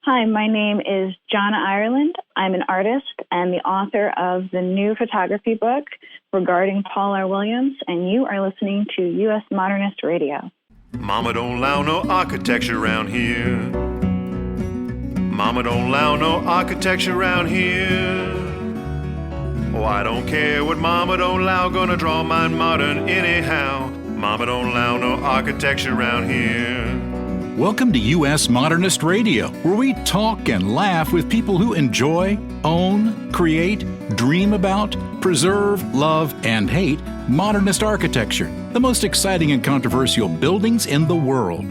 Hi, my name is Jonna Ireland. I'm an artist and the author of the new photography book regarding Paul R. Williams, and you are listening to U.S. Modernist Radio. Mama don't allow no architecture around here. Mama don't allow no architecture around here. Oh, I don't care what Mama don't allow, gonna draw mine modern anyhow. Mama don't allow no architecture around here. Welcome to U.S. Modernist Radio, where we talk and laugh with people who enjoy, own, create, dream about, preserve, love, and hate modernist architecture, the most exciting and controversial buildings in the world.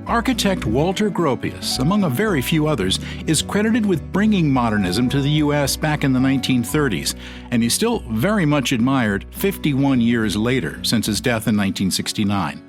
Architect Walter Gropius, among a very few others, is credited with bringing modernism to the U.S. back in the 1930s, and he's still very much admired 51 years later since his death in 1969.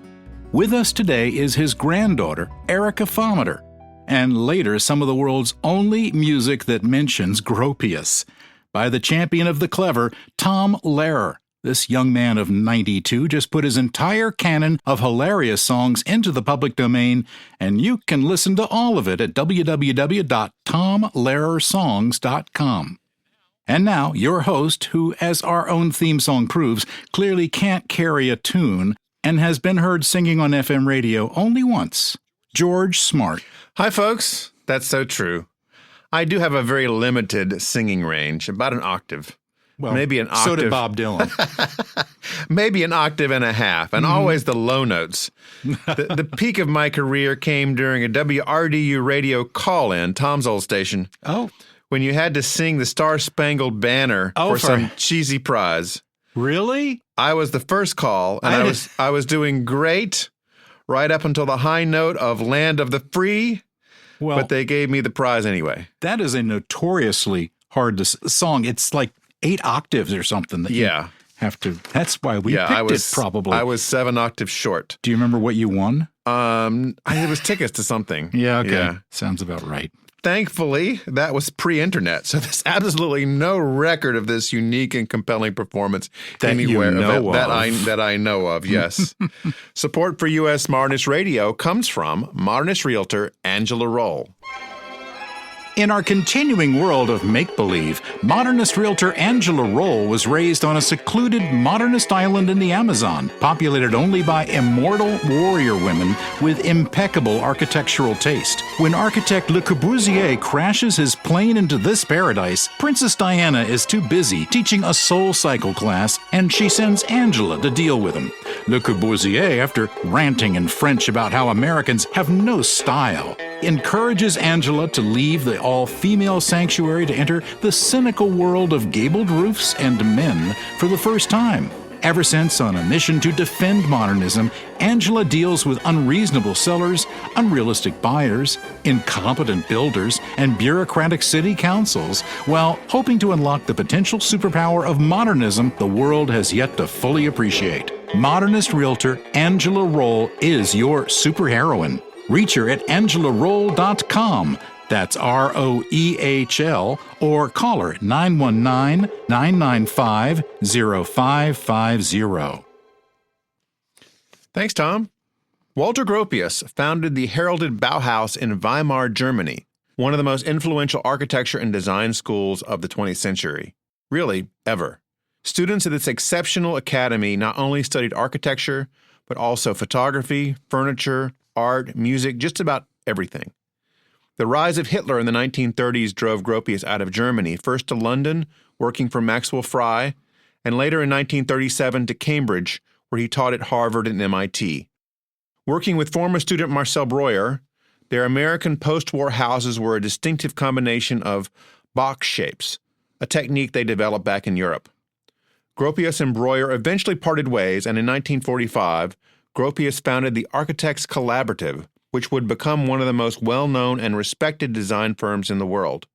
With us today is his granddaughter, Erika Pfammatter, and later some of the world's only music that mentions Gropius, by the champion of the clever, Tom Lehrer. This young man of 92 just put his entire canon of hilarious songs into the public domain, and you can listen to all of it at www.tomlehrersongs.com. And now, your host, who, as our own theme song proves, clearly can't carry a tune, and has been heard singing on FM radio only once, George Smart. Hi, folks. That's so true. I do have a very limited singing range, about an octave. Well, maybe an octave. So did Bob Dylan. Maybe an octave and a half, and always the low notes. The peak of my career came during a WRDU radio call-in, Tom's old station. Oh. When you had to sing the Star-Spangled Banner for some cheesy prize. Really? I was the first call, and I was doing great right up until the high note of Land of the Free, but they gave me the prize anyway. That is a notoriously hard song. It's like 8 octaves or something that you have to. That's why we picked it, probably. I was 7 octaves short. Do you remember what you won? It was tickets to something. Yeah, okay. Yeah. Sounds about right. Thankfully, that was pre-internet, so there's absolutely no record of this unique and compelling performance anywhere that I know of. Yes. Support for U.S. Modernist Radio comes from modernist realtor Angela Roll. In our continuing world of make-believe, modernist realtor Angela Roll was raised on a secluded modernist island in the Amazon, populated only by immortal warrior women with impeccable architectural taste. When architect LeCorbusier crashes his plane into this paradise, Princess Diana is too busy teaching a soul cycle class, and she sends Angela to deal with him. Le Corbusier, after ranting in French about how Americans have no style, encourages Angela to leave the all-female sanctuary to enter the cynical world of gabled roofs and men for the first time. Ever since, on a mission to defend modernism, Angela deals with unreasonable sellers, unrealistic buyers, incompetent builders, and bureaucratic city councils, while hoping to unlock the potential superpower of modernism the world has yet to fully appreciate. Modernist realtor Angela Roll is your superheroine. Reach her at angelaroll.com. That's ROEHL, or call her at 919-995-0550. Thanks, Tom. Walter Gropius founded the heralded Bauhaus in Weimar, Germany, one of the most influential architecture and design schools of the 20th century. Really, ever. Students at this exceptional academy not only studied architecture, but also photography, furniture, art, music, just about everything. The rise of Hitler in the 1930s drove Gropius out of Germany, first to London, working for Maxwell Fry, and later in 1937 to Cambridge, where he taught at Harvard and MIT. Working with former student Marcel Breuer, their American post-war houses were a distinctive combination of box shapes, a technique they developed back in Europe. Gropius and Breuer eventually parted ways, and in 1945, Gropius founded the Architects Collaborative, which would become one of the most well-known and respected design firms in the world.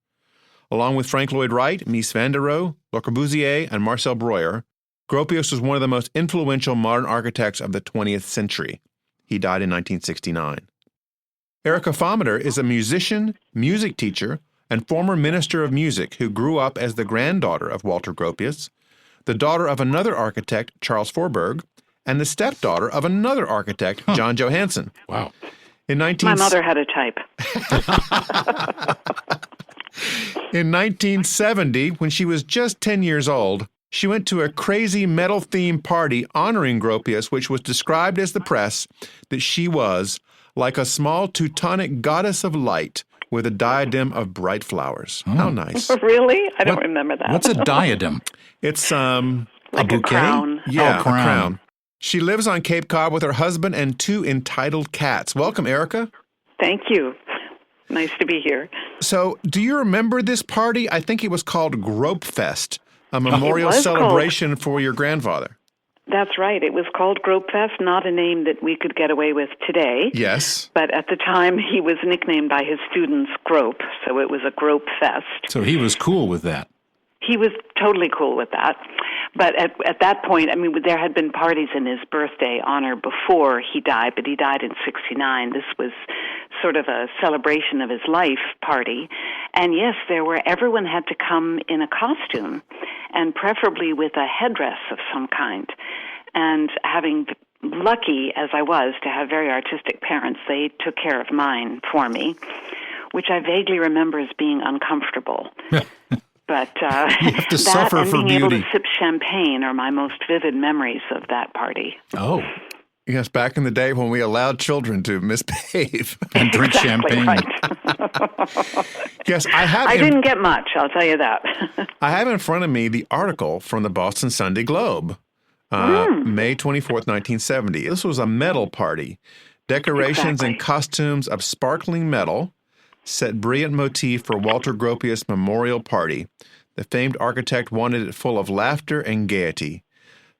Along with Frank Lloyd Wright, Mies van der Rohe, LeCorbusier, and Marcel Breuer, Gropius was one of the most influential modern architects of the 20th century. He died in 1969. Erika Pfammatter is a musician, music teacher, and former minister of music who grew up as the granddaughter of Walter Gropius, the daughter of another architect, Charles Forberg, and the stepdaughter of another architect, John Johansen. Wow. My mother had a type. In 1970, when she was just 10 years old, she went to a crazy metal-themed party honoring Gropius, which was described as the press that she was like a small Teutonic goddess of light with a diadem of bright flowers. Oh. How nice. Really? I don't remember that. What's a diadem? It's like a a crown. Yeah, a crown. She lives on Cape Cod with her husband and 2 entitled cats. Welcome, Erika. Thank you. Nice to be here. So, do you remember this party? I think it was called Gropfest, a memorial celebration for your grandfather. That's right. It was called Gropfest, not a name that we could get away with today. Yes. But at the time, he was nicknamed by his students Grope, so it was a Gropfest. So he was cool with that. He was totally cool with that. But at that point, I mean, there had been parties in his birthday honor before he died, but he died in 1969. This was sort of a celebration of his life party. And yes, everyone had to come in a costume, and preferably with a headdress of some kind. And having lucky as I was to have very artistic parents, they took care of mine for me, which I vaguely remember as being uncomfortable. But you have to that suffer and for being beauty. able to sip champagne are my most vivid memories of that party. Oh. Yes, back in the day when we allowed children to misbehave. And drink champagne. Right. Yes, I didn't get much, I'll tell you that. I have in front of me the article from the Boston Sunday Globe, May 24th, 1970. This was a metal party. Decorations and costumes of sparkling metal set brilliant motif for Walter Gropius Memorial Party. The famed architect wanted it full of laughter and gaiety.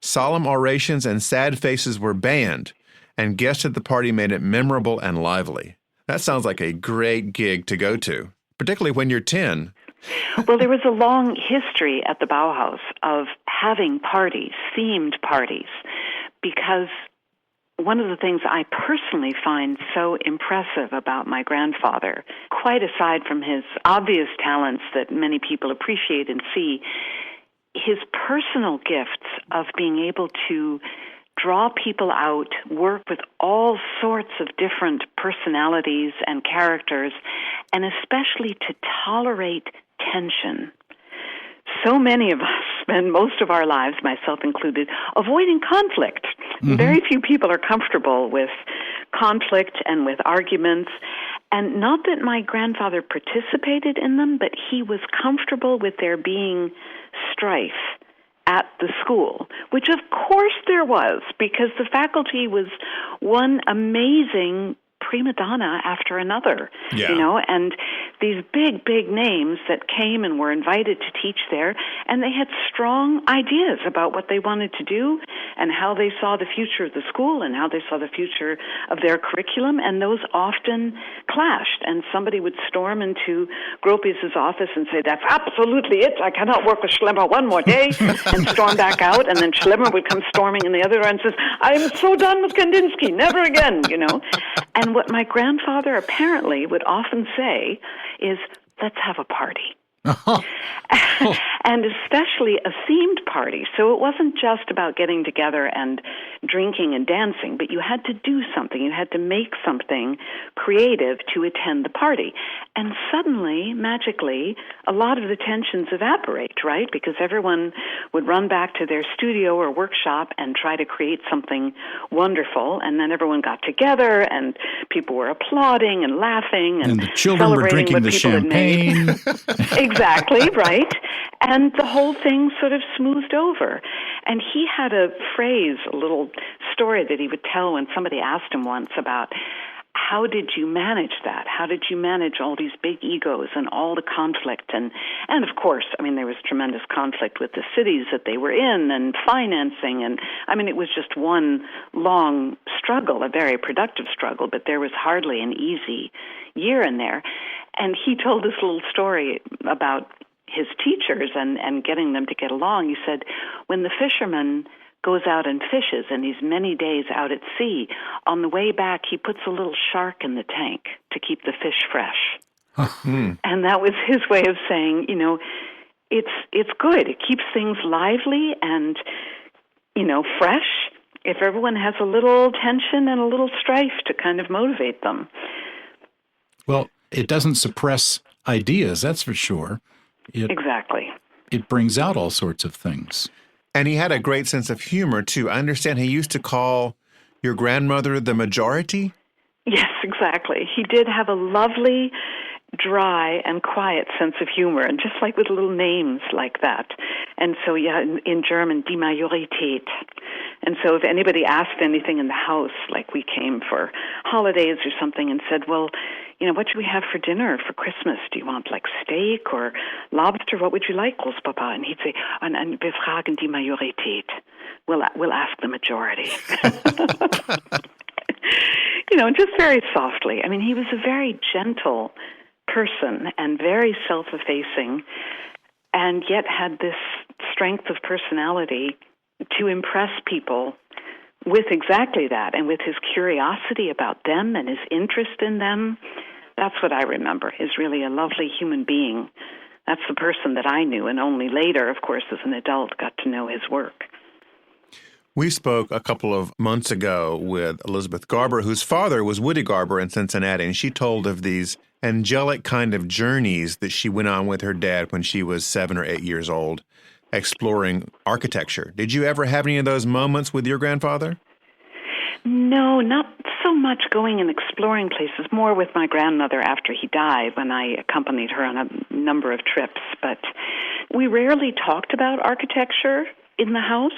Solemn orations and sad faces were banned, and guests at the party made it memorable and lively. That sounds like a great gig to go to, particularly when you're 10. Well, there was a long history at the Bauhaus of having parties, themed parties, because one of the things I personally find so impressive about my grandfather, quite aside from his obvious talents that many people appreciate and see, his personal gifts of being able to draw people out, work with all sorts of different personalities and characters, and especially to tolerate tension. So many of us spend most of our lives, myself included, avoiding conflict. Mm-hmm. Very few people are comfortable with conflict and with arguments. And not that my grandfather participated in them, but he was comfortable with there being strife at the school, which of course there was, because the faculty was one amazing prima donna after another, and these big, big names that came and were invited to teach there, and they had strong ideas about what they wanted to do and how they saw the future of the school and how they saw the future of their curriculum, and those often clashed, and somebody would storm into Gropius's office and say, "That's absolutely it, I cannot work with Schlemmer one more day," and storm back out, and then Schlemmer would come storming in the other door and says, "I'm so done with Kandinsky, never again," And what my grandfather apparently would often say is, "Let's have a party." And especially a themed party. So it wasn't just about getting together and drinking and dancing, but you had to do something. You had to make something creative to attend the party. And suddenly, magically, a lot of the tensions evaporate, right? Because everyone would run back to their studio or workshop and try to create something wonderful. And then everyone got together and people were applauding and laughing and the children were drinking the champagne. Exactly, right? And the whole thing sort of smoothed over. And he had a phrase, a little story that he would tell when somebody asked him once about, how did you manage that? How did you manage all these big egos and all the conflict? And of course, I mean, there was tremendous conflict with the cities that they were in and financing. And I mean, it was just one long struggle, a very productive struggle, but there was hardly an easy year in there. And he told this little story about his teachers and getting them to get along. He said, when the fisherman goes out and fishes and he's many days out at sea, on the way back he puts a little shark in the tank to keep the fish fresh. And that was his way of saying, it's good. It keeps things lively and, fresh. if everyone has a little tension and a little strife to kind of motivate them. Well, it doesn't suppress ideas, that's for sure. Exactly. It brings out all sorts of things. And he had a great sense of humor, too. I understand he used to call your grandmother the majority? Yes, exactly. He did have a lovely, dry and quiet sense of humor, and just like with little names like that. And so, yeah, in German, die Majorität. And so if anybody asked anything in the house, like we came for holidays or something and said, well, you know, what should we have for dinner for Christmas? Do you want like steak or lobster? What would you like, Großpapa? And he'd say, and wir fragen die Majorität. We'll ask the majority. You know, just very softly. I mean, he was a very gentle person and very self-effacing, and yet had this strength of personality to impress people with exactly that, and with his curiosity about them and his interest in them. That's what I remember, is really a lovely human being. That's the person that I knew, and only later, of course, as an adult, got to know his work. We spoke a couple of months ago with Elizabeth Garber, whose father was Woody Garber in Cincinnati, and she told of these angelic kind of journeys that she went on with her dad when she was 7 or 8 years old, exploring architecture. Did you ever have any of those moments with your grandfather? No, not so much going and exploring places, more with my grandmother after he died, when I accompanied her on a number of trips. But we rarely talked about architecture in the house.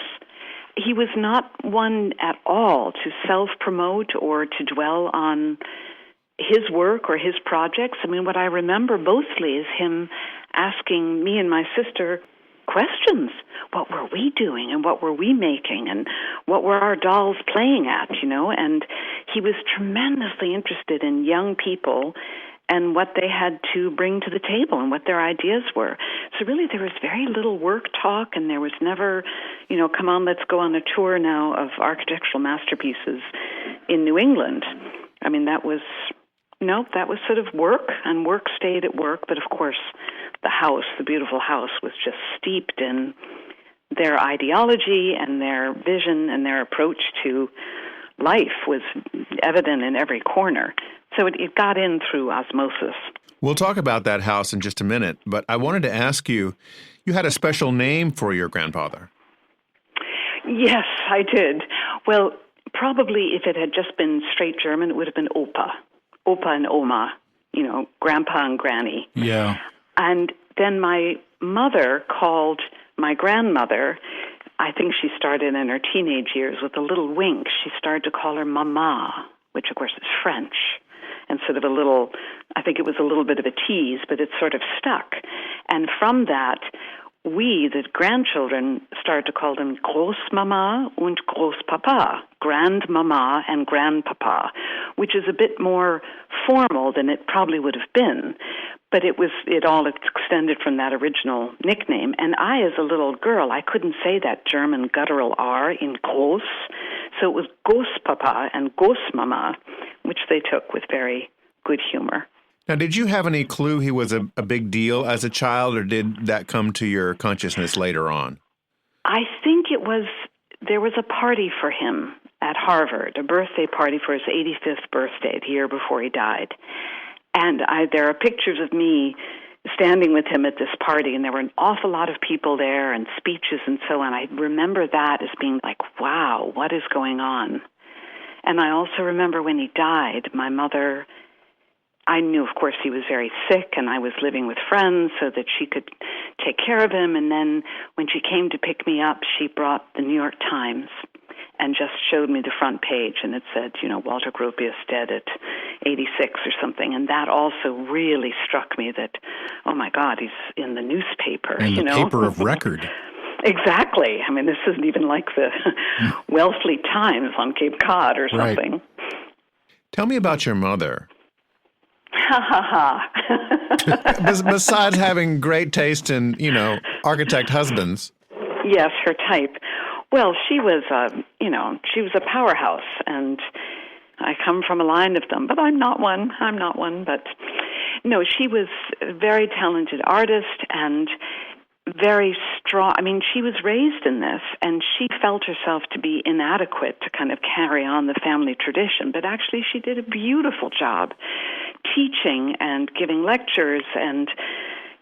He was not one at all to self-promote or to dwell on his work or his projects. I mean, what I remember mostly is him asking me and my sister questions. What were we doing, and what were we making, and what were our dolls playing at, you know? And he was tremendously interested in young people and what they had to bring to the table and what their ideas were. So really there was very little work talk, and there was never, you know, come on, let's go on a tour now of architectural masterpieces in New England. I mean, that was sort of work, and work stayed at work. But of course, the house, the beautiful house, was just steeped in their ideology and their vision, and their approach to life was evident in every corner. So it got in through osmosis. We'll talk about that house in just a minute, but I wanted to ask you, you had a special name for your grandfather. Yes, I did. Well, probably if it had just been straight German, it would have been Opa. Opa and Oma, you know, Grandpa and Granny. Yeah. And then my mother called my grandmother, I think she started in her teenage years with a little wink. She started to call her Mama, which of course is French, and sort of a little, I think it was a little bit of a tease, but it sort of stuck. And from that, we, the grandchildren, started to call them Großmama und Großpapa, Grandmama and Grandpapa, which is a bit more formal than it probably would have been. But it all extended from that original nickname. And I, as a little girl, I couldn't say that German guttural R in Groß, so it was Großpapa and Großmama, which they took with very good humor. Now, did you have any clue he was a big deal as a child, or did that come to your consciousness later on? I think there was a party for him at Harvard, a birthday party for his 85th birthday, the year before he died. And there are pictures of me standing with him at this party, and there were an awful lot of people there and speeches and so on. I remember that as being like, wow, what is going on? And I also remember when he died, my mother, I knew, of course, he was very sick, and I was living with friends so that she could take care of him. And then when she came to pick me up, she brought the New York Times and just showed me the front page, and it said, you know, Walter Gropius dead at 86 or something. And that also really struck me that, oh my God, he's in the newspaper. And the paper of record. Exactly. I mean, this isn't even like the Wellfleet Times on Cape Cod or something. Right. Tell me about your mother. Ha ha ha. Besides having great taste in, you know, architect husbands. Yes, her type. Well, she was a powerhouse, and I come from a line of them, but I'm not one. But no, she was a very talented artist, and very strong. I mean, she was raised in this, and she felt herself to be inadequate to kind of carry on the family tradition. But actually, she did a beautiful job teaching and giving lectures and,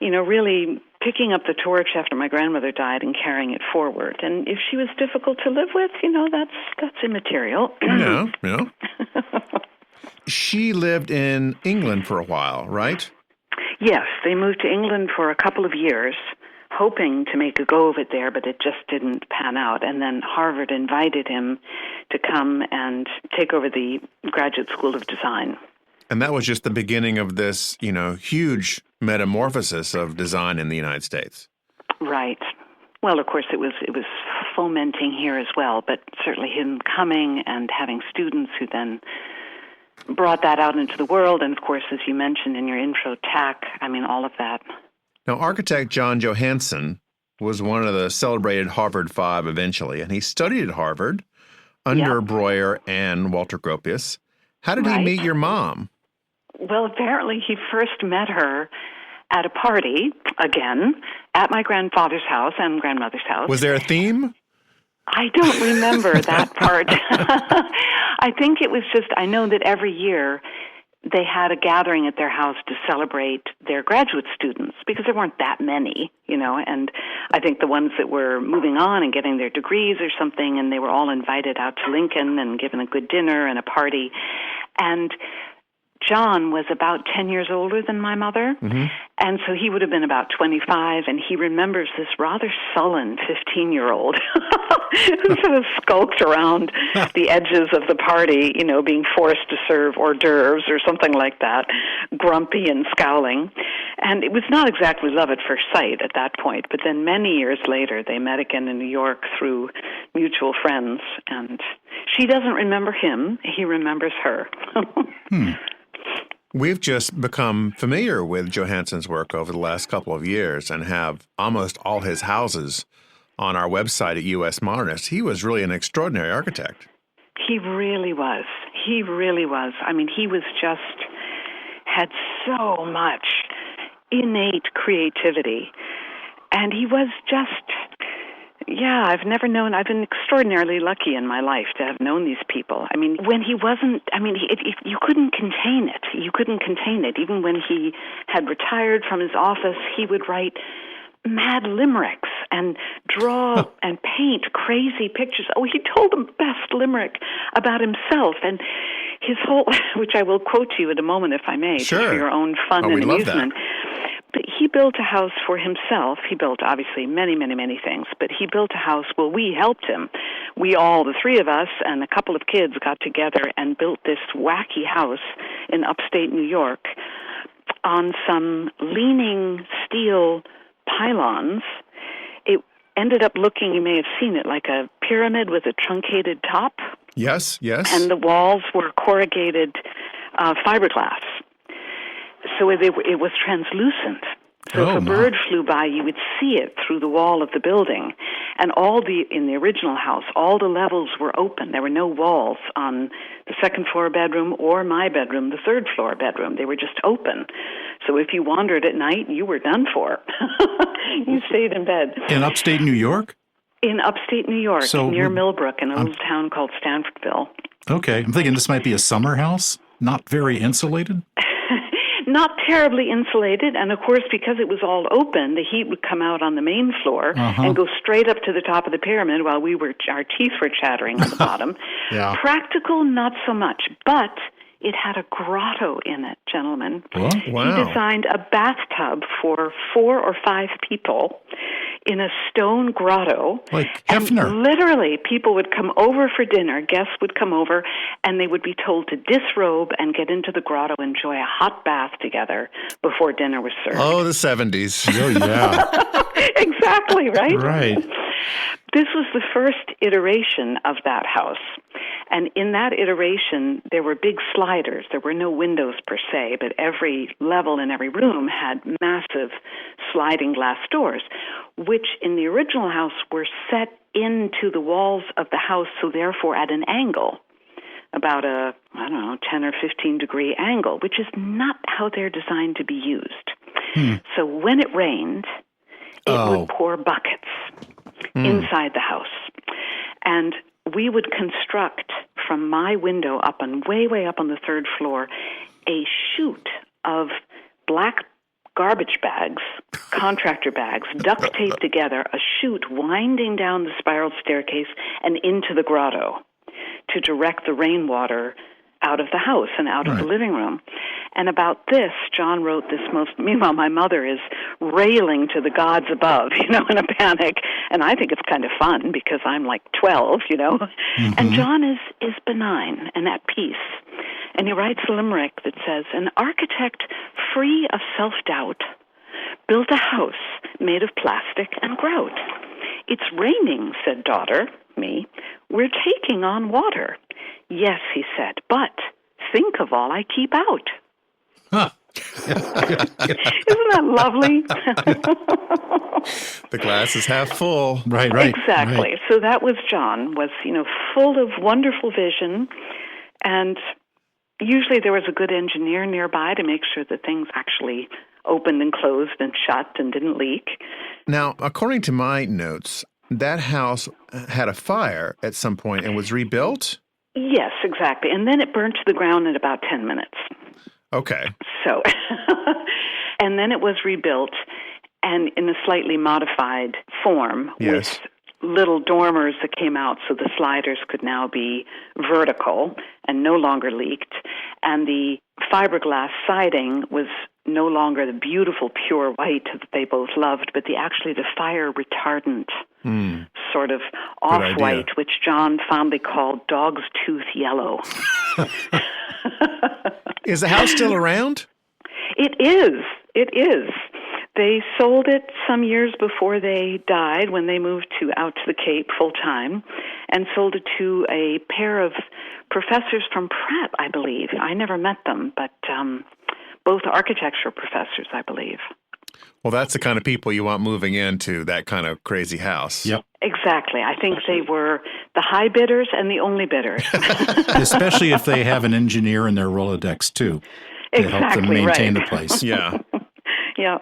really picking up the torch after my grandmother died and carrying it forward. And if she was difficult to live with, that's immaterial. Yeah. She lived in England for a while, right? Yes, they moved to England for a couple of years, hoping to make a go of it there, but it just didn't pan out. And then Harvard invited him to come and take over the Graduate School of Design. And that was just the beginning of this, huge metamorphosis of design in the United States. Right. Well, of course, it was fomenting here as well, but certainly him coming and having students who then brought that out into the world. And, of course, as you mentioned in your intro, all of that. Now, architect John Johansen was one of the celebrated Harvard Five eventually, and he studied at Harvard under Breuer and Walter Gropius. How did he meet your mom? Well, apparently he first met her at a party, again, at my grandfather's house and grandmother's house. Was there a theme? I don't remember that part. I think it was just, I know that every year they had a gathering at their house to celebrate their graduate students because there weren't that many, and I think the ones that were moving on and getting their degrees or something, and they were all invited out to Lincoln and given a good dinner and a party. And John was about 10 years older than my mother, and so he would have been about 25, and he remembers this rather sullen 15-year-old who sort of skulked around the edges of the party, being forced to serve hors d'oeuvres or something like that, grumpy and scowling. And it was not exactly love at first sight at that point, but then many years later they met again in New York through mutual friends, and she doesn't remember him, he remembers her. We've just become familiar with Johansen's work over the last couple of years and have almost all his houses on our website at U.S. Modernist. He was really an extraordinary architect. He really was. He really was. I mean, he was just, had so much innate creativity. And he was just, I've never known, I've been extraordinarily lucky in my life to have known these people. I mean, when he wasn't, you couldn't contain it. You couldn't contain it. Even when he had retired from his office, he would write mad limericks and draw and paint crazy pictures. Oh, he told the best limerick about himself. And his whole, which I will quote to you in a moment if I may, sure, just for your own fun and amusement. But he built a house for himself. He built, obviously, many, many, many things. But he built a house, we helped him. We all, the three of us and a couple of kids, got together and built this wacky house in upstate New York on some leaning steel pylons. It ended up looking, you may have seen it, like a pyramid with a truncated top. Yes. And the walls were corrugated fiberglass. So it was translucent. So if a bird flew by, you would see it through the wall of the building. And in the original house, all the levels were open. There were no walls on the second floor bedroom or my bedroom, the third floor bedroom. They were just open. So if you wandered at night, you were done for. You stayed in bed. In upstate New York? In upstate New York, near Millbrook, an old town called Stanfordville. Okay. I'm thinking this might be a summer house, not very insulated. Not terribly insulated, and of course, because it was all open, the heat would come out on the main floor and go straight up to the top of the pyramid while our teeth were chattering on the bottom. Practical, not so much, but it had a grotto in it, gentlemen. Wow. He designed a bathtub for 4 or 5 people in a stone grotto. Like Hefner. And literally, people would come over for dinner, guests would come over, and they would be told to disrobe and get into the grotto, enjoy a hot bath together before dinner was served. Oh, the 70s. Oh, yeah. Exactly, right? Right. This was the first iteration of that house. And in that iteration, there were big sliders. There were no windows per se, but every level in every room had massive sliding glass doors, which in the original house were set into the walls of the house, so therefore at an angle, about a, 10 or 15 degree angle, which is not how they're designed to be used. So when it rained, it would pour buckets inside the house. And we would construct from my window up and way up on the third floor a chute of black garbage bags, contractor bags, duct taped together, a chute winding down the spiral staircase and into the grotto to direct the rainwater out of the house and out of the living room. And about this, John wrote this meanwhile, my mother is railing to the gods above, in a panic. And I think it's kind of fun because I'm like 12, And John is benign and at peace. And he writes a limerick that says, an architect free of self-doubt built a house made of plastic and grout. It's raining, said daughter, me. We're taking on water. Yes, he said, but think of all I keep out. Huh. Isn't that lovely? The glass is half full. Right. Exactly. Right. So that was John, was, full of wonderful vision. And usually there was a good engineer nearby to make sure that things actually opened and closed and shut and didn't leak. Now, according to my notes, that house had a fire at some point and was rebuilt? Yes, exactly. And then it burned to the ground in about 10 minutes. Okay. So, and then it was rebuilt and in a slightly modified form with little dormers that came out so the sliders could now be vertical and no longer leaked. And the fiberglass siding was no longer the beautiful pure white that they both loved, but actually the fire retardant sort of off-white, which John fondly called dog's tooth yellow. Is the house still around? It is. They sold it some years before they died when they moved out to the Cape full-time and sold it to a pair of professors from Pratt, I believe. I never met them, but both architecture professors, I believe. Well, that's the kind of people you want moving into that kind of crazy house. Yep. Exactly. I think they were the high bidders and the only bidders. Especially if they have an engineer in their Rolodex, too, to help them maintain the place. Yeah. Yeah.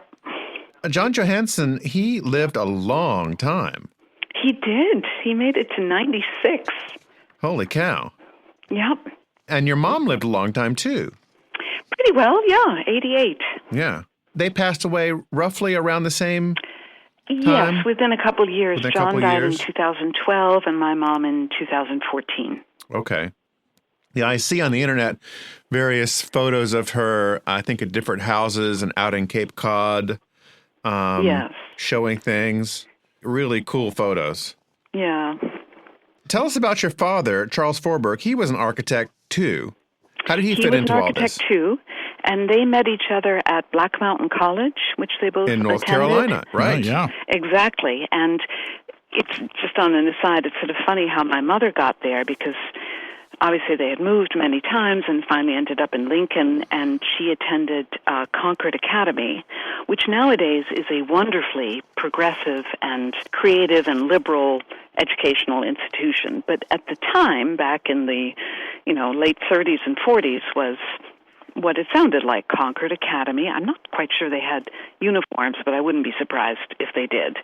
John Johansen, he lived a long time. He did. He made it to 96. Holy cow. Yep. And your mom lived a long time, too. Pretty well, yeah, 88. Yeah. They passed away roughly around the same time? Yes, within a couple of years. John died in 2012 and my mom in 2014. Okay. Yeah, I see on the internet various photos of her, I think, at different houses and out in Cape Cod, showing things. Really cool photos. Yeah. Tell us about your father, Charles Forberg. He was an architect, too. How did he fit into all this? He was an architect, too, and they met each other at Black Mountain College, which they both in North attended. Carolina, right? Oh, yeah. Exactly. And it's just on an aside, it's sort of funny how my mother got there because obviously they had moved many times and finally ended up in Lincoln, and she attended Concord Academy, which nowadays is a wonderfully progressive and creative and liberal educational institution. But at the time, back in the late 30s and 40s, was what it sounded like, Concord Academy. I'm not quite sure they had uniforms, but I wouldn't be surprised if they did.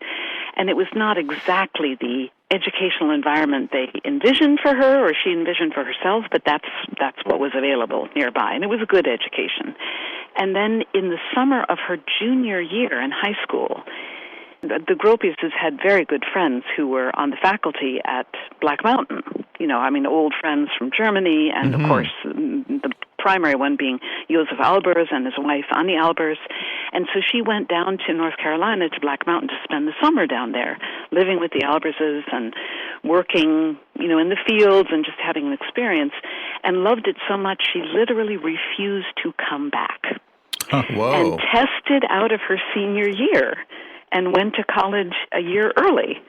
And it was not exactly the educational environment they envisioned for her or she envisioned for herself, but that's what was available nearby. And it was a good education. And then in the summer of her junior year in high school, the Gropiuses had very good friends who were on the faculty at Black Mountain. Old friends from Germany, and of course, the primary one being Josef Albers and his wife, Annie Albers. And so she went down to North Carolina to Black Mountain to spend the summer down there, living with the Alberses and working, in the fields and just having an experience, and loved it so much she literally refused to come back. Whoa. And tested out of her senior year and went to college a year early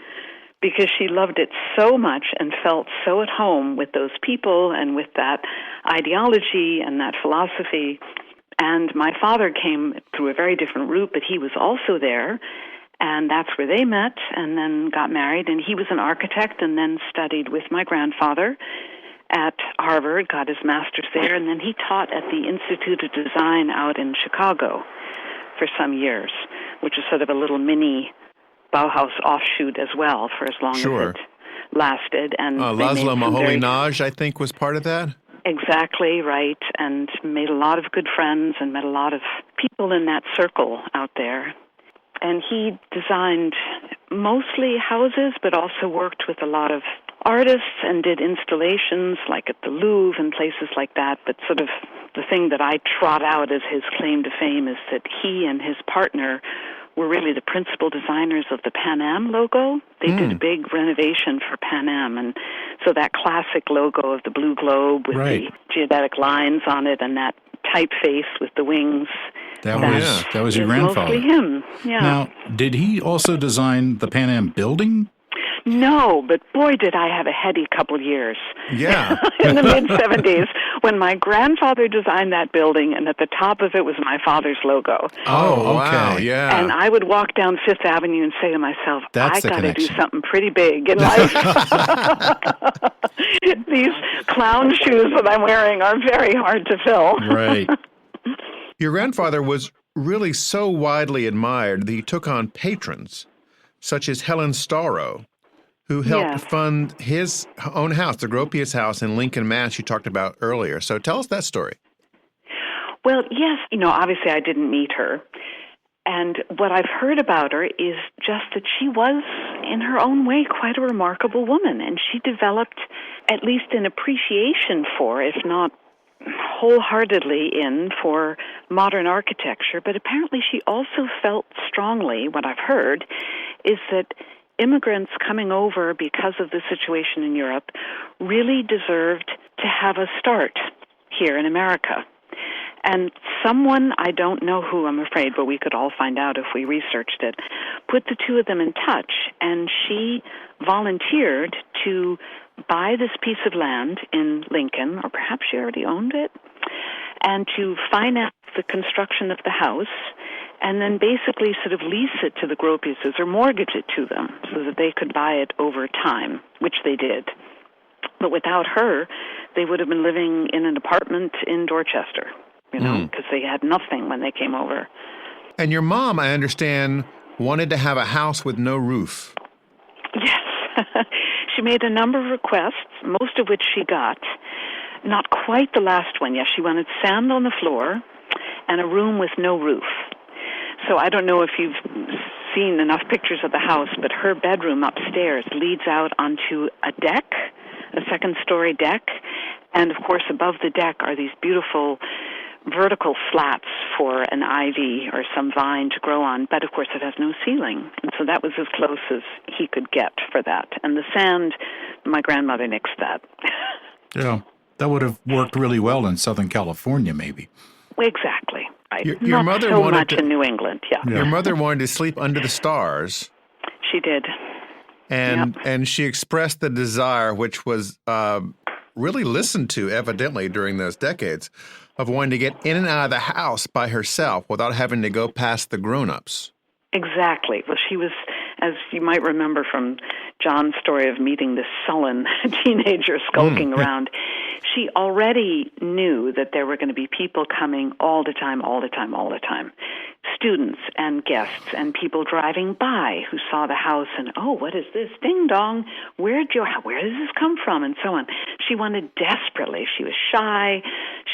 because she loved it so much and felt so at home with those people and with that ideology and that philosophy. And my father came through a very different route, but he was also there, and that's where they met and then got married. And he was an architect and then studied with my grandfather at Harvard, got his master's there, and then he taught at the Institute of Design out in Chicago for some years, which is sort of a little mini Bauhaus offshoot as well for as long as it lasted. And Laszlo Moholy-Nagy, I think, was part of that? Exactly, right, and made a lot of good friends and met a lot of people in that circle out there. And he designed mostly houses, but also worked with a lot of artists and did installations like at the Louvre and places like that. But sort of the thing that I trot out as his claim to fame is that he and his partner were really the principal designers of the Pan Am logo. They did a big renovation for Pan Am, and so that classic logo of the blue globe with the geodetic lines on it and that typeface with the wings. That was your grandfather. Mostly him, yeah. Now, did he also design the Pan Am building? No, but boy, did I have a heady couple years. Yeah. In the mid-'70s, when my grandfather designed that building, and at the top of it was my father's logo. Oh, wow, yeah. And I would walk down Fifth Avenue and say to myself, I got to do something pretty big in life. These clown shoes that I'm wearing are very hard to fill. Right. Your grandfather was really so widely admired that he took on patrons, such as Helen Starrow, who helped fund his own house, the Gropius house in Lincoln, Mass. you talked about earlier. So tell us that story. Well, yes, obviously I didn't meet her. And what I've heard about her is just that she was, in her own way, quite a remarkable woman. And she developed at least an appreciation for, if not wholeheartedly for modern architecture. But apparently she also felt strongly, what I've heard, is that immigrants coming over because of the situation in Europe really deserved to have a start here in America. And someone, I don't know who, I'm afraid, but we could all find out if we researched it, put the two of them in touch, and she volunteered to buy this piece of land in Lincoln, or perhaps she already owned it, and to finance the construction of the house, and then basically sort of lease it to the Gropiuses or mortgage it to them so that they could buy it over time, which they did. But without her, they would have been living in an apartment in Dorchester, because they had nothing when they came over. And your mom, I understand, wanted to have a house with no roof. Yes. She made a number of requests, most of which she got. Not quite the last one. Yes, she wanted sand on the floor and a room with no roof. So I don't know if you've seen enough pictures of the house, but her bedroom upstairs leads out onto a deck, a second-story deck, and, of course, above the deck are these beautiful vertical slats for an ivy or some vine to grow on, but, of course, it has no ceiling. And so that was as close as he could get for that. And the sand, my grandmother nixed that. Yeah, that would have worked really well in Southern California, maybe. Exactly. Right. Your mother so wanted much in New England, yeah. Your mother wanted to sleep under the stars. She did. And she expressed the desire, which was really listened to, evidently, during those decades, of wanting to get in and out of the house by herself without having to go past the grown-ups. Exactly. Well, she was, as you might remember from John's story of meeting this sullen teenager skulking around, she already knew that there were going to be people coming all the time. Students and guests and people driving by who saw the house and, oh, what is this? Ding dong, where does this come from? And so on. She wanted desperately. She was shy.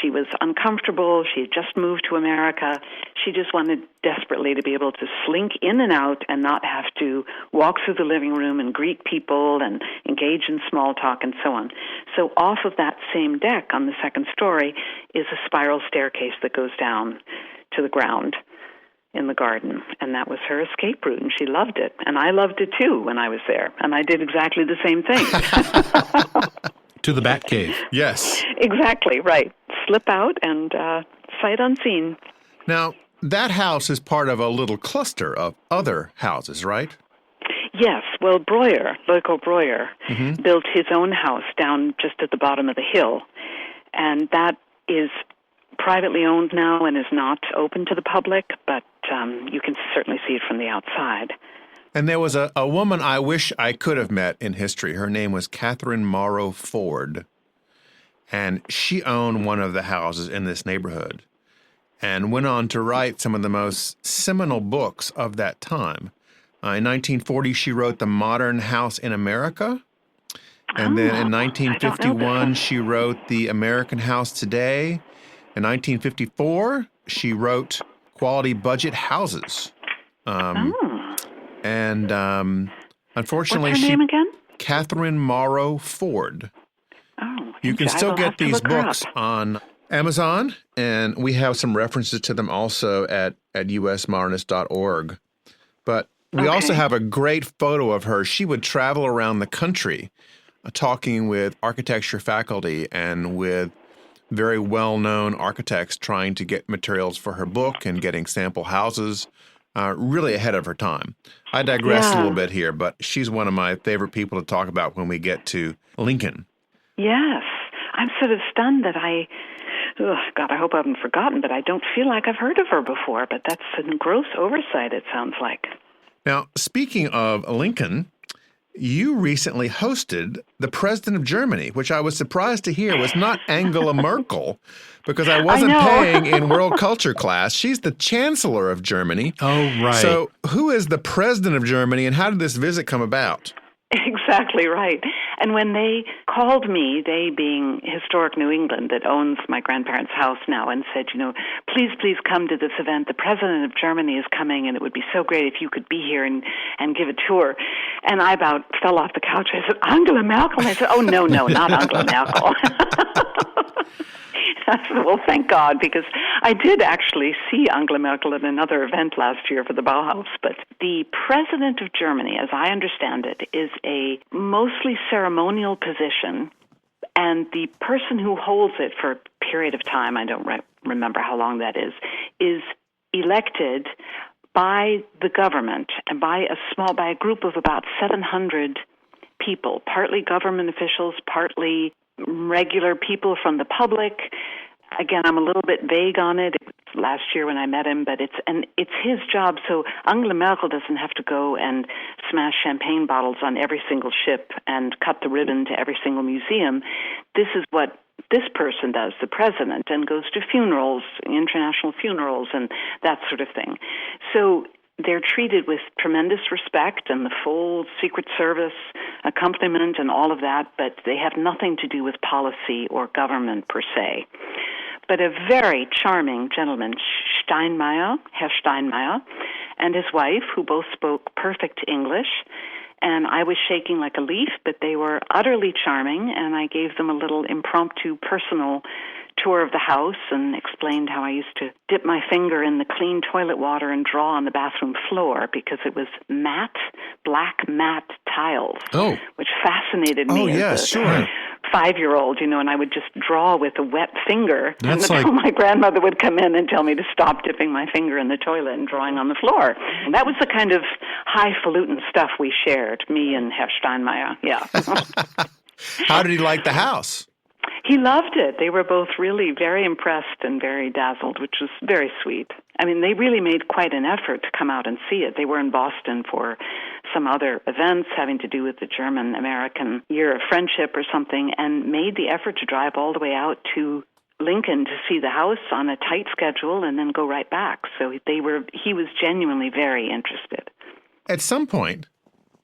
She was uncomfortable. She had just moved to America. She just wanted desperately to be able to slink in and out and not have to walk through the living room and greet people and engage in small talk and so on. So off of that same deck on the second story is a spiral staircase that goes down to the ground in the garden, and that was her escape route, and she loved it. And I loved it, too, when I was there, and I did exactly the same thing. To the Bat Cave. Yes. Exactly, right. Slip out and sight unseen. Now, that house is part of a little cluster of other houses, right? Yes. Well, LeCorbusier, built his own house down just at the bottom of the hill, and that is privately owned now and is not open to the public, but you can certainly see it from the outside. And there was a woman I wish I could have met in history. Her name was Catherine Morrow Ford, and she owned one of the houses in this neighborhood and went on to write some of the most seminal books of that time. In 1940, she wrote The Modern House in America. And then in 1951, she wrote The American House Today. In 1954, she wrote Quality Budget Houses. And unfortunately, what's her name again? Catherine Morrow Ford. Oh, you can still get these books on Amazon, and we have some references to them also at usmodernist.org. But we also have a great photo of her. She would travel around the country talking with architecture faculty and with very well-known architects trying to get materials for her book and getting sample houses, really ahead of her time. I digress a little bit here, but she's one of my favorite people to talk about when we get to Lincoln. Yes. I'm sort of stunned that I hope I haven't forgotten, but I don't feel like I've heard of her before, but that's a gross oversight, it sounds like. Now, speaking of Lincoln, you recently hosted the President of Germany, which I was surprised to hear was not Angela Merkel, because I wasn't paying in world culture class. She's the Chancellor of Germany. Oh, right. So who is the President of Germany, and how did this visit come about? Exactly right. And when they called me, they being Historic New England that owns my grandparents' house now, and said, please come to this event. The President of Germany is coming, and it would be so great if you could be here and give a tour. And I about fell off the couch. I said, Angela Merkel? And I said, oh, no, not Angela Merkel. I said, well, thank God, because I did actually see Angela Merkel at another event last year for the Bauhaus. But the President of Germany, as I understand it, is a mostly ceremonial position, and the person who holds it for a period of time, I don't remember how long that is elected by the government and by a group of about 700 people, partly government officials, partly regular people from the public. Again, I'm a little bit vague on it. It was last year when I met him, but it's his job. So Angela Merkel doesn't have to go and smash champagne bottles on every single ship and cut the ribbon to every single museum. This is what this person does, the president, and goes to funerals, international funerals, and that sort of thing. So they're treated with tremendous respect and the full Secret Service accompaniment and all of that, but they have nothing to do with policy or government per se. But a very charming gentleman, Herr Steinmeier, and his wife, who both spoke perfect English, and I was shaking like a leaf, but they were utterly charming, and I gave them a little impromptu personal tour of the house and explained how I used to dip my finger in the clean toilet water and draw on the bathroom floor because it was black matte tiles, which fascinated me as a 5-year-old, and I would just draw with a wet finger. Until my grandmother would come in and tell me to stop dipping my finger in the toilet and drawing on the floor. And that was the kind of highfalutin stuff we shared, me and Herr Steinmeier, yeah. How did he like the house? He loved it. They were both really very impressed and very dazzled, which was very sweet. I mean, they really made quite an effort to come out and see it. They were in Boston for some other events having to do with the German-American Year of Friendship or something, and made the effort to drive all the way out to Lincoln to see the house on a tight schedule and then go right back. So he was genuinely very interested. At some point,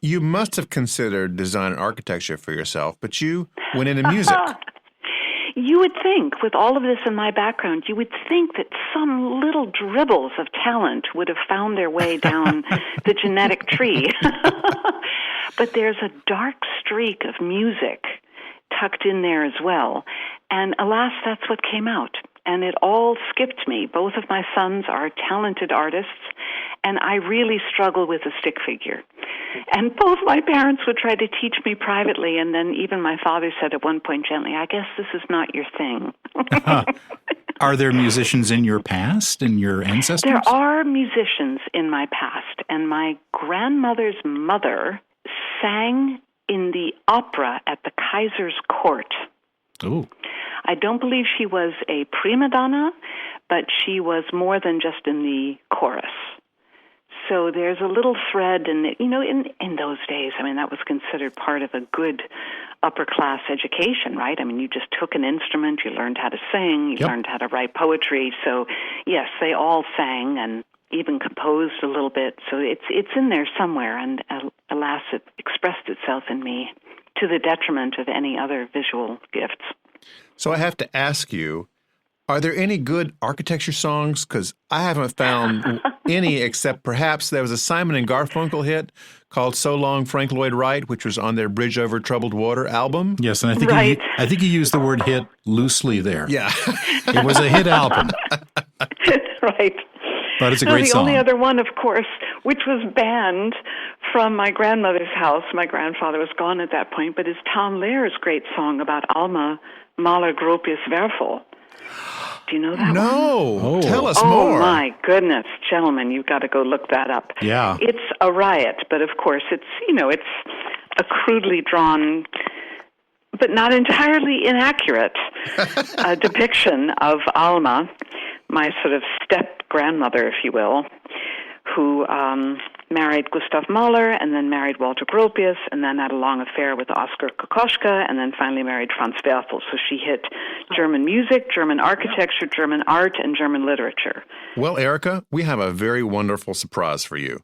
you must have considered design and architecture for yourself, but you went into music. You would think, with all of this in my background, you would think that some little dribbles of talent would have found their way down the genetic tree. But there's a dark streak of music tucked in there as well. And alas, that's what came out. And it all skipped me. Both of my sons are talented artists, and I really struggle with a stick figure. And both my parents would try to teach me privately, and then even my father said at one point gently, I guess this is not your thing. Are there musicians in your past, in your ancestors? There are musicians in my past, and my grandmother's mother sang in the opera at the Kaiser's court. Oh. I don't believe she was a prima donna, but she was more than just in the chorus. So there's a little thread, and in those days, I mean, that was considered part of a good upper-class education, right? I mean, you just took an instrument, you learned how to sing, you learned how to write poetry. So, yes, they all sang, and even composed a little bit. So it's in there somewhere, and alas, it expressed itself in me to the detriment of any other visual gifts. So I have to ask you, are there any good architecture songs? Because I haven't found any, except perhaps there was a Simon and Garfunkel hit called "So Long, Frank Lloyd Wright," which was on their "Bridge Over Troubled Water" album. Yes, and I think I think he used the word "hit" loosely there. Yeah, it was a hit album. Right. But it's a great song. The only other one, of course, which was banned from my grandmother's house. My grandfather was gone at that point, but is Tom Lehrer's great song about Alma Mahler Gropius-related. Do you know that one? No. Tell us more. Oh, my goodness, gentlemen, you've got to go look that up. Yeah. It's a riot, but of course it's a crudely drawn, but not entirely inaccurate depiction of Alma, my sort of step-grandmother, if you will, who married Gustav Mahler and then married Walter Gropius and then had a long affair with Oskar Kokoschka and then finally married Franz Werfel. So she hit German music, German architecture, German art, and German literature. Well, Erika, we have a very wonderful surprise for you.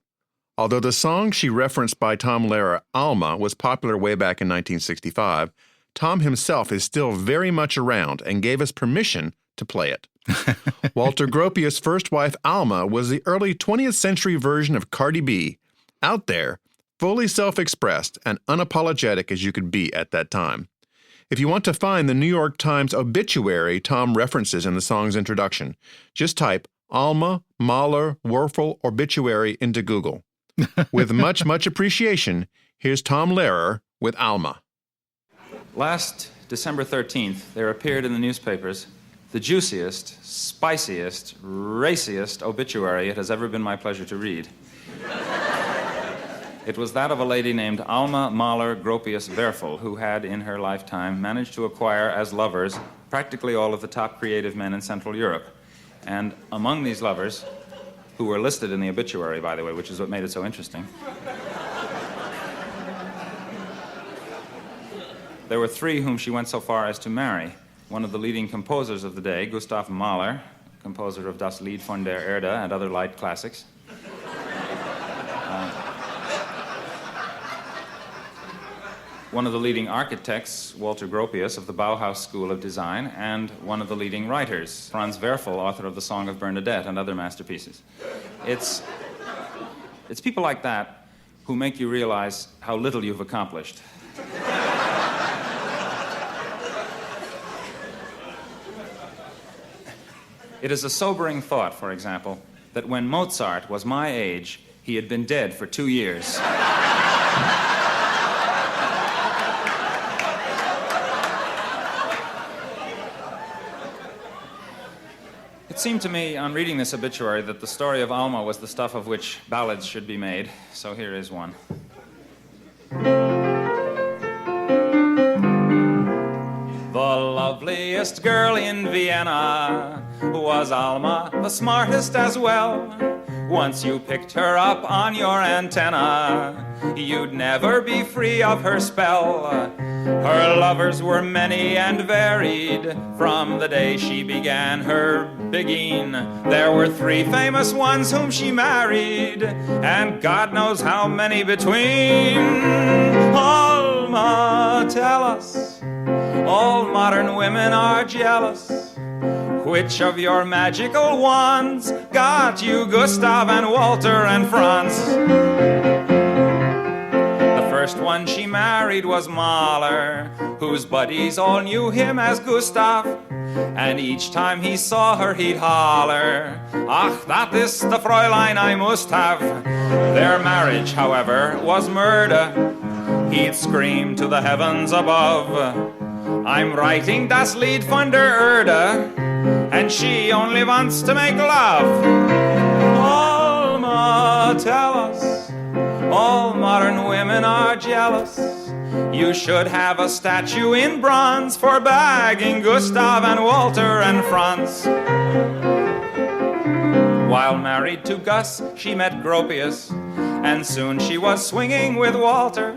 Although the song she referenced by Tom Lehrer, Alma, was popular way back in 1965, Tom himself is still very much around and gave us permission to play it. Walter Gropius' first wife, Alma, was the early 20th century version of Cardi B, out there, fully self-expressed and unapologetic as you could be at that time. If you want to find the New York Times obituary Tom references in the song's introduction, just type Alma Mahler Werfel obituary into Google. With much, much appreciation, here's Tom Lehrer with Alma. Last December 13th, there appeared in the newspapers the juiciest, spiciest, raciest obituary it has ever been my pleasure to read. It was that of a lady named Alma Mahler Gropius-related, who had, in her lifetime, managed to acquire as lovers practically all of the top creative men in Central Europe. And among these lovers, who were listed in the obituary, by the way, which is what made it so interesting, there were three whom she went so far as to marry. One of the leading composers of the day, Gustav Mahler, composer of Das Lied von der Erde and other light classics. One of the leading architects, Walter Gropius, of the Bauhaus School of Design, and one of the leading writers, Franz Werfel, author of The Song of Bernadette and other masterpieces. It's people like that who make you realize how little you've accomplished. It is a sobering thought, for example, that when Mozart was my age, he had been dead for 2 years. It seemed to me, on reading this obituary, that the story of Alma was the stuff of which ballads should be made, so here is one. The loveliest girl in Vienna was Alma, the smartest as well. Once you picked her up on your antenna, you'd never be free of her spell. Her lovers were many and varied. From the day she began her bigging, there were 3 famous ones whom she married, and God knows how many between. Alma, tell us, all modern women are jealous. Which of your magical wands got you Gustav and Walter and Franz? The first one she married was Mahler, whose buddies all knew him as Gustav. And each time he saw her he'd holler, "Ach, that is the Fräulein I must have." Their marriage, however, was murder. He'd scream to the heavens above, "I'm writing das Lied von der Erde," and she only wants to make love. Alma, tell us, all modern women are jealous. You should have a statue in bronze for bagging Gustav and Walter and Franz. While married to Gus, she met Gropius, and soon she was swinging with Walter.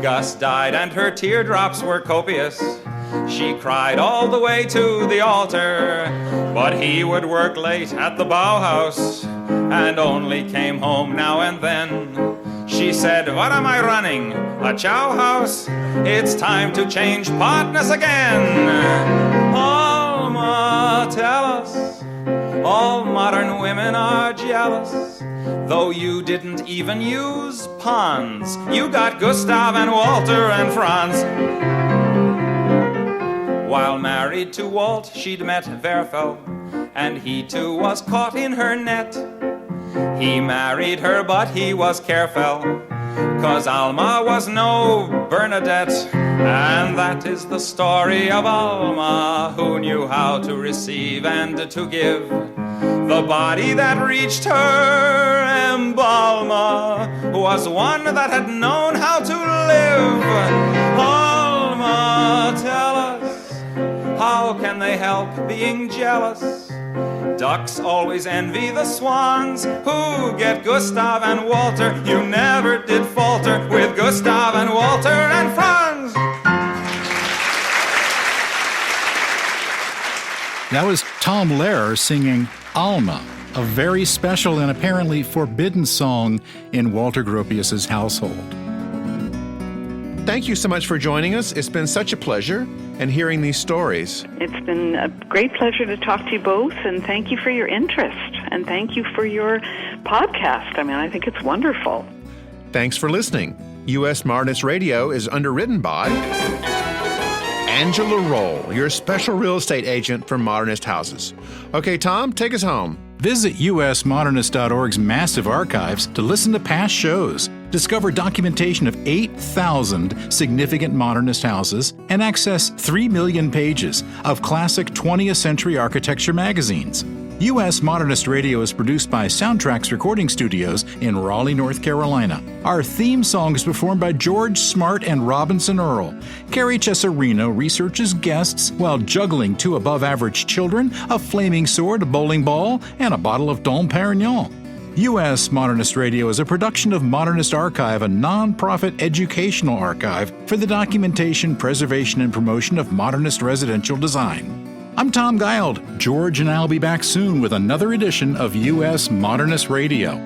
Gus died and her teardrops were copious. She cried all the way to the altar. but he would work late at the Bauhaus and only came home now and then. She said, what am I running? A chow house? It's time to change partners again. Alma, tell us, all modern women are jealous. Though you didn't even use pawns, you got Gustav and Walter and Franz. While married to Walt, she'd met Werfel, and he too was caught in her net. He married her, but he was careful, 'cause Alma was no Bernadette. And that is the story of Alma, who knew how to receive and to give. The body that reached her embalmer was one that had known how to live. Alma, tell us, how can they help being jealous? Ducks always envy the swans who get Gustav and Walter. You never did falter with Gustav and Walter and Franz. That was Tom Lehrer singing Alma, a very special and apparently forbidden song in Walter Gropius's household. Thank you so much for joining us. It's been such a pleasure and hearing these stories. It's been a great pleasure to talk to you both, and thank you for your interest, and thank you for your podcast. I mean, I think it's wonderful. Thanks for listening. U.S. Modernist Radio is underwritten by Angela Roll, your special real estate agent for Modernist Houses. Okay, Tom, take us home. Visit usmodernist.org's massive archives to listen to past shows, discover documentation of 8,000 significant modernist houses, and access 3 million pages of classic 20th century architecture magazines. U.S. Modernist Radio is produced by Soundtracks Recording Studios in Raleigh, North Carolina. Our theme song is performed by George Smart and Robinson Earl. Carrie Cesarino researches guests while juggling 2 above-average children, a flaming sword, a bowling ball, and a bottle of Dom Perignon. U.S. Modernist Radio is a production of Modernist Archive, a non-profit educational archive for the documentation, preservation, and promotion of modernist residential design. I'm Tom Guild. George and I'll be back soon with another edition of U.S. Modernist Radio.